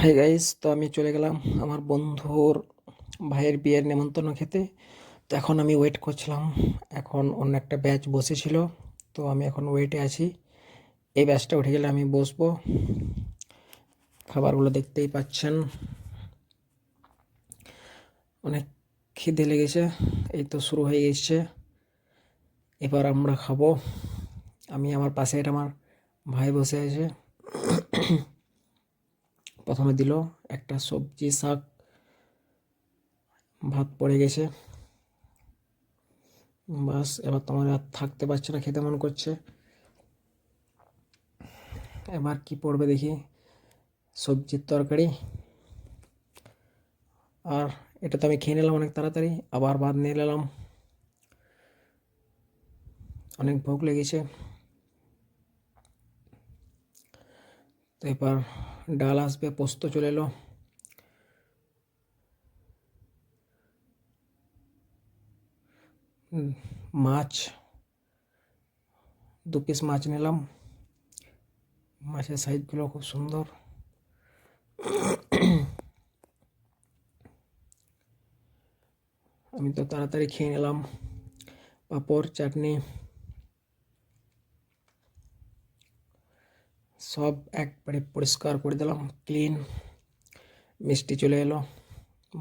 Hi guys, তো আমি চলে গেলাম আমার বন্ধুর ভাইয়ের বিয়ের নেমন্তন্ন খেতে। তো এখন আমি ওয়েট করছিলাম। এখন অন্য একটা ব্যাচ বসেছিল, তো আমি এখন ওয়েটে আছি। এই ব্যাচটা উঠে গেলে আমি বসবো। খাবারগুলো দেখতেই পাচ্ছেন, অনেক খিদে লেগেছে। এই তো শুরু হয়ে গেছে, এবার আমরা খাবো। আমি আমার পাশে আমার ভাই বসে আছে। প্রথমে দিল একটা সবজি, শাক, ভাত পড়ে গেছে। বাস, এবার তোমার আর থাকতে পারছে না, খেতে মন করছে। এবার কি পড়বে দেখি। সবজির তরকারি, আর এটা তো আমি খেয়ে নিলাম অনেক তাড়াতাড়ি। আবার ভাত নিয়ে নিলাম, অনেক ভোগ লেগেছে। তো এবার ডাল আসবে, পোস্ত চলে এলো। মাছ, 2 পিস মাছ নিলাম। মাছের সাইজগুলো খুব সুন্দর। আমি তো তাড়াতাড়ি খেয়ে নিলাম। পাঁপড়, চাটনি সব একবারে পরিষ্কার করে দিলাম, ক্লিন। মিষ্টি চলে এলো।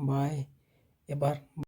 বাই। এবার